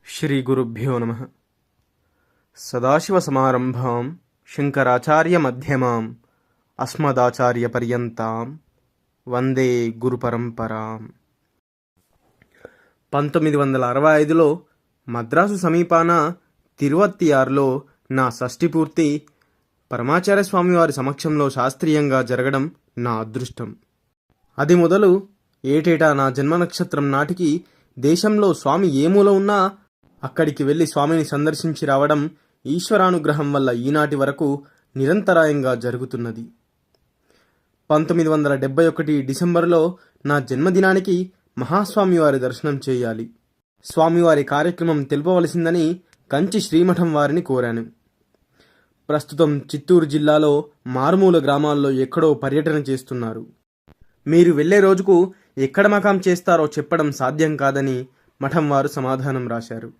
శ్రీగురుభ్యో నమః. సదాశివసమారంభాం శంకరాచార్యమధ్యమాం అస్మదాచార్యపర్యంతాం వందే గురుపరంపరాం. 1965లో మద్రాసు సమీపాన తిరువత్తియార్లో నా షష్ఠి పూర్తి పరమాచార్య స్వామివారి సమక్షంలో శాస్త్రీయంగా జరగడం నా అదృష్టం. అది మొదలు ఏటేటా నా జన్మ నక్షత్రం నాటికి దేశంలో స్వామి ఏ మూల ఉన్నా అక్కడికి వెళ్లి స్వామిని సందర్శించి రావడం ఈశ్వరానుగ్రహం వల్ల ఈనాటి వరకు నిరంతరాయంగా జరుగుతున్నది. 1971 డిసెంబర్లో నా జన్మదినానికి మహాస్వామివారి దర్శనం చేయాలి, స్వామివారి కార్యక్రమం తెలుపవలసిందని కంచి శ్రీమఠం వారిని కోరాను. ప్రస్తుతం చిత్తూరు జిల్లాలో మారుమూల గ్రామాల్లో ఎక్కడో పర్యటన చేస్తున్నారు. మీరు వెళ్లే రోజుకు ఎక్కడ మకాం చేస్తారో చెప్పడం సాధ్యం కాదని మఠం వారు సమాధానం రాశారు.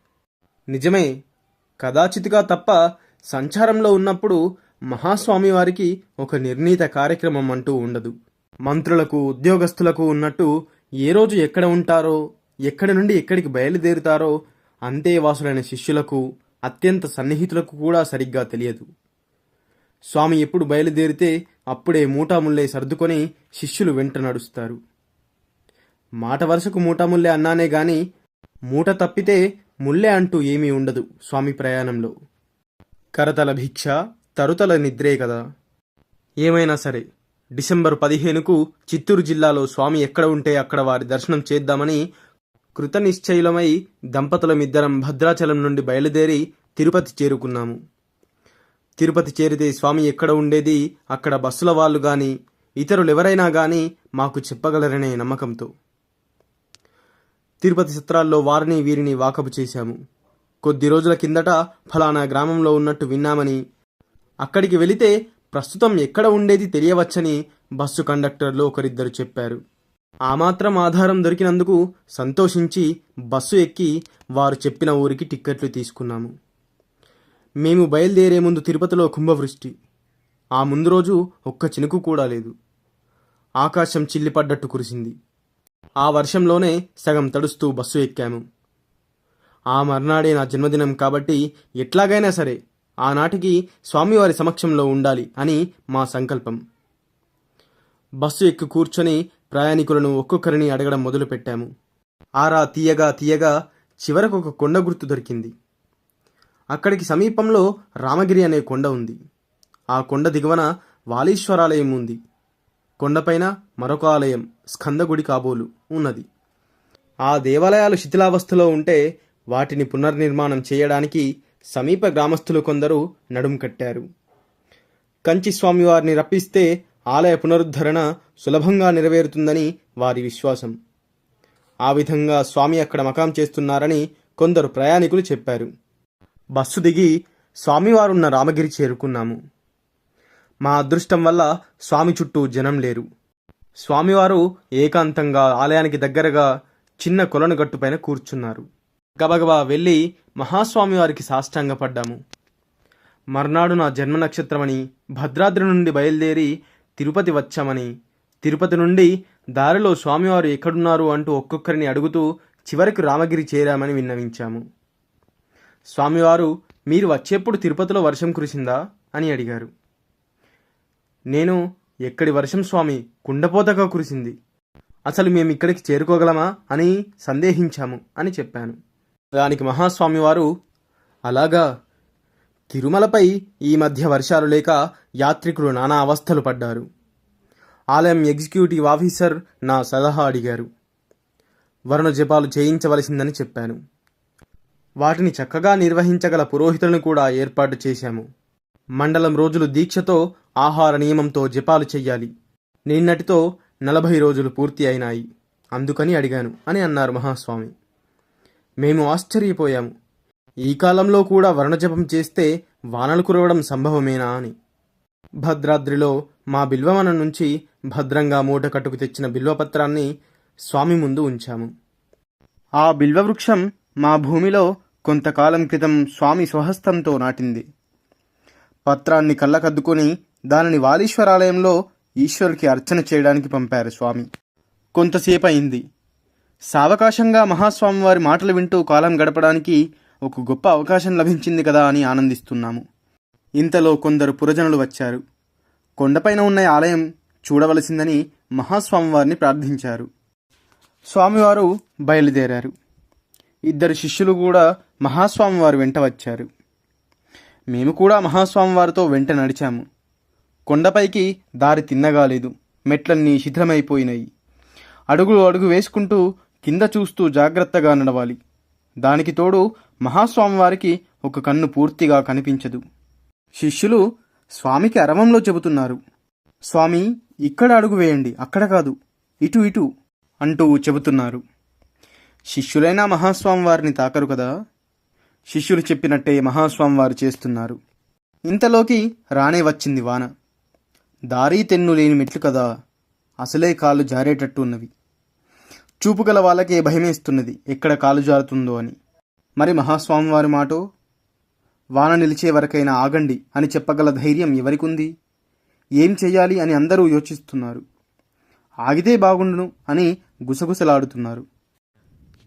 నిజమే, కదాచితిగా తప్ప సంచారంలో ఉన్నప్పుడు మహాస్వామివారికి ఒక నిర్ణీత కార్యక్రమం అంటూ ఉండదు. మంత్రులకు, ఉద్యోగస్తులకు ఉన్నట్టు ఏ రోజు ఎక్కడ ఉంటారో, ఎక్కడి నుండి ఎక్కడికి బయలుదేరుతారో అంతేవాసులైన శిష్యులకు, అత్యంత సన్నిహితులకు కూడా సరిగ్గా తెలియదు. స్వామి ఎప్పుడు బయలుదేరితే అప్పుడే మూటాముల్లే సర్దుకొని శిష్యులు వెంట నడుస్తారు. మాట వరుసకు మూటాముల్లే అన్నానే గాని మూట తప్పితే ముల్లె అంటూ ఏమీ ఉండదు స్వామి ప్రయాణంలో. కరతల భిక్ష, తరుతల నిద్రే కదా. ఏమైనా సరే, డిసెంబర్ 15కు చిత్తూరు జిల్లాలో స్వామి ఎక్కడ ఉంటే అక్కడ వారి దర్శనం చేద్దామని కృతనిశ్చయులమై దంపతులమిద్దరం భద్రాచలం నుండి బయలుదేరి తిరుపతి చేరుకున్నాము. తిరుపతి చేరితే స్వామి ఎక్కడ ఉండేది అక్కడ బస్సుల వాళ్ళు గాని ఇతరులెవరైనా గాని మాకు చెప్పగలరనే నమ్మకంతో తిరుపతి సత్రాల్లో వారిని వీరిని వాకపు చేశాము. కొద్ది రోజుల కిందట ఫలానా గ్రామంలో ఉన్నట్టు విన్నామని, అక్కడికి వెళితే ప్రస్తుతం ఎక్కడ ఉండేది తెలియవచ్చని బస్సు కండక్టర్లు ఒకరిద్దరు చెప్పారు. ఆ మాత్రం ఆధారం దొరికినందుకు సంతోషించి బస్సు ఎక్కి వారు చెప్పిన ఊరికి టిక్కెట్లు తీసుకున్నాము. మేము బయలుదేరే ముందు తిరుపతిలో కుంభవృష్టి. ఆ ముందు రోజు ఒక్క చినుకు కూడా లేదు. ఆకాశం చిల్లిపడ్డట్టు కురిసింది. ఆ వర్షంలోనే సగం తడుస్తూ బస్సు ఎక్కాము. ఆ మర్నాడే నా జన్మదినం కాబట్టి ఎట్లాగైనా సరే ఆనాటికి స్వామివారి సమక్షంలో ఉండాలి అని మా సంకల్పం. బస్సు ఎక్కి కూర్చొని ప్రయాణికులను ఒక్కొక్కరిని అడగడం మొదలుపెట్టాము. ఆరా తీయగా తీయగా చివరకు ఒక కొండ గుర్తు దొరికింది. అక్కడికి సమీపంలో రామగిరి అనే కొండ ఉంది. ఆ కొండ దిగువన వాలీశ్వరాలయం ఉంది. కొండపైన మరొక ఆలయం, స్కందగుడి కాబోలు ఉన్నది. ఆ దేవాలయాలు శిథిలావస్థలో ఉంటే వాటిని పునర్నిర్మాణం చేయడానికి సమీప గ్రామస్తులు కొందరు నడుం కట్టారు. కంచి స్వామివారిని రప్పిస్తే ఆలయ పునరుద్ధరణ సులభంగా నెరవేరుతుందని వారి విశ్వాసం. ఆ విధంగా స్వామి అక్కడ మకాం చేస్తున్నారని కొందరు ప్రయాణికులు చెప్పారు. బస్సు దిగి స్వామివారున్న రామగిరి చేరుకున్నాము. మా అదృష్టం వల్ల స్వామి చుట్టూ జనం లేరు. స్వామివారు ఏకాంతంగా ఆలయానికి దగ్గరగా చిన్న కొలను గట్టుపైన కూర్చున్నారు. గబగబా వెళ్ళి మహాస్వామివారికి సాష్టాంగపడ్డాము. మర్నాడు నా జన్మ నక్షత్రమని, భద్రాద్రి నుండి బయలుదేరి తిరుపతి వచ్చామని, తిరుపతి నుండి దారిలో స్వామివారు ఎక్కడున్నారు అంటూ ఒక్కొక్కరిని అడుగుతూ చివరికి రామగిరి చేరామని విన్నవించాము. స్వామివారు, మీరు వచ్చేప్పుడు తిరుపతిలో వర్షం కురిసిందా అని అడిగారు. నేను, ఎక్కడి వర్షం స్వామి, కుండపోతగా కురిసింది. అసలు మేము ఇక్కడికి చేరుకోగలమా అని సందేహించాము అని చెప్పాను. దానికి మహాస్వామివారు, అలాగా, తిరుమలపై ఈ మధ్య వర్షాలు లేక యాత్రికులు నానా అవస్థలు పడ్డారు. ఆలయం ఎగ్జిక్యూటివ్ ఆఫీసర్ నా సలహా అడిగారు. వరుణ జపాలు చేయించవలసిందని చెప్పాను. వాటిని చక్కగా నిర్వహించగల పురోహితులను కూడా ఏర్పాటు చేశాము. మండలం రోజులు దీక్షతో, ఆహార నియమంతో జపాలు చెయ్యాలి. నిన్నటితో 40 రోజులు పూర్తి అయినాయి. అందుకని అడిగాను అని అన్నారు మహాస్వామి. మేము ఆశ్చర్యపోయాము. ఈ కాలంలో కూడా వర్ణజపం చేస్తే వానలు కురవడం సంభవమేనా అని. భద్రాద్రిలో మా బిల్వవనం నుంచి భద్రంగా మూట కట్టుకు తెచ్చిన బిల్వపత్రాన్ని స్వామి ముందు ఉంచాము. ఆ బిల్వవృక్షం మా భూమిలో కొంతకాలం క్రితం స్వామి స్వహస్తంతో నాటింది. పత్రాన్ని కళ్ళకద్దుకొని దానిని వాలీశ్వరాలయంలో ఈశ్వరుడికి అర్చన చేయడానికి పంపారు స్వామి. కొంతసేపు అయింది. సావకాశంగా మహాస్వామివారి మాటలు వింటూ కాలం గడపడానికి ఒక గొప్ప అవకాశం లభించింది కదా అని ఆనందిస్తున్నాము. ఇంతలో కొందరు పురజనులు వచ్చారు. కొండపైన ఉన్న ఆలయం చూడవలసిందని మహాస్వామివారిని ప్రార్థించారు. స్వామివారు బయలుదేరారు. 2 శిష్యులు కూడా మహాస్వామివారి వెంట వచ్చారు. మేము కూడా మహాస్వామివారితో వెంట నడిచాము. కొండపైకి దారి తిన్నగాలేదు. మెట్లన్నీ శిథిలమైపోయినాయి. అడుగు వేసుకుంటూ కింద చూస్తూ జాగ్రత్తగా నడవాలి. దానికి తోడు మహాస్వామివారికి ఒక కన్ను పూర్తిగా కనిపించదు. శిష్యులు స్వామికి అరవంలో చెబుతున్నారు. స్వామి, ఇక్కడ అడుగు వేయండి, అక్కడ కాదు, ఇటు ఇటు అంటూ చెబుతున్నారు. శిష్యులైనా మహాస్వామివారిని తాకరు కదా. శిష్యులు చెప్పినట్టే మహాస్వామివారు చేస్తున్నారు. ఇంతలోకి రానే వచ్చింది వాన. దారి తెన్ను లేని మెట్లు కదా, అసలే కాళ్ళు జారేటట్టు ఉన్నవి. చూపుగల వాళ్ళకే భయమేస్తున్నది ఎక్కడ కాలు జారుతుందో అని. మరి మహాస్వామివారి మాటో, వాన నిలిచే వరకైనా ఆగండి అని చెప్పగల ధైర్యం ఎవరికుంది? ఏం చెయ్యాలి అని అందరూ యోచిస్తున్నారు. ఆగితే బాగుండును అని గుసగుసలాడుతున్నారు.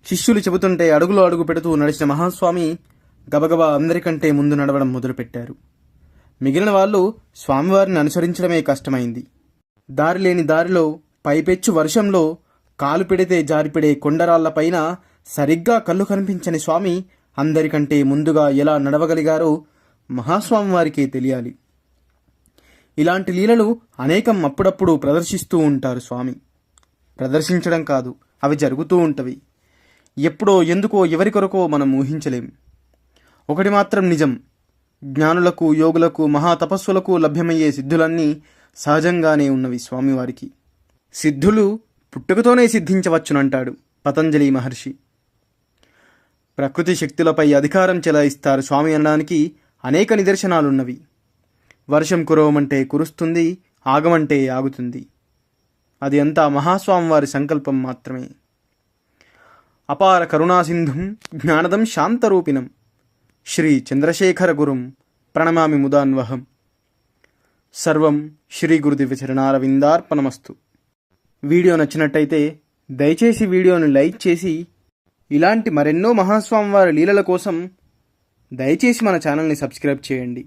శిష్యులు చెబుతుంటే అడుగులో అడుగు పెడుతూ నడిచిన మహాస్వామి గబగబా అందరికంటే ముందు నడవడం మొదలుపెట్టారు. మిగిలిన వాళ్ళు స్వామివారిని అనుసరించడమే కష్టమైంది. దారి లేని దారిలో పైపెచ్చు వర్షంలో కాలు పెడితే జారిపడే కొండరాళ్లపైన సరిగ్గా కళ్ళు కనిపించని స్వామి అందరికంటే ముందుగా ఎలా నడవగలిగారో మహాస్వామివారికే తెలియాలి. ఇలాంటి లీలలు అనేకం అప్పుడప్పుడు ప్రదర్శిస్తూ ఉంటారు స్వామి. ప్రదర్శించడం కాదు, అవి జరుగుతూ ఉంటవి. ఎప్పుడో ఎందుకో ఎవరికొరకో మనం ఊహించలేం. ఒకటి మాత్రం నిజం, జ్ఞానులకు, యోగులకు, మహాతపస్సులకు లభ్యమయ్యే సిద్ధులన్నీ సహజంగానే ఉన్నవి స్వామివారికి. సిద్ధులు పుట్టుకతోనే సిద్ధించవచ్చునంటాడు పతంజలి మహర్షి. ప్రకృతి శక్తులపై అధికారం చెలాయిస్తారు స్వామి అనడానికి అనేక నిదర్శనాలున్నవి. వర్షం కురవమంటే కురుస్తుంది, ఆగమంటే ఆగుతుంది. అది అంతా మహాస్వామివారి సంకల్పం మాత్రమే. అపార కరుణాసింధుం జ్ఞానదం శాంతరూపిణం శ్రీ చంద్రశేఖర గురుం ప్రణమామి ముదాన్వహం. సర్వం శ్రీ గురుదివ్య చరణారవిందార్పణమస్తు. వీడియో నచ్చినట్టయితే దయచేసి వీడియోను లైక్ చేసి ఇలాంటి మరెన్నో మహాస్వామివారి లీలల కోసం దయచేసి మన ఛానల్ని సబ్స్క్రైబ్ చేయండి.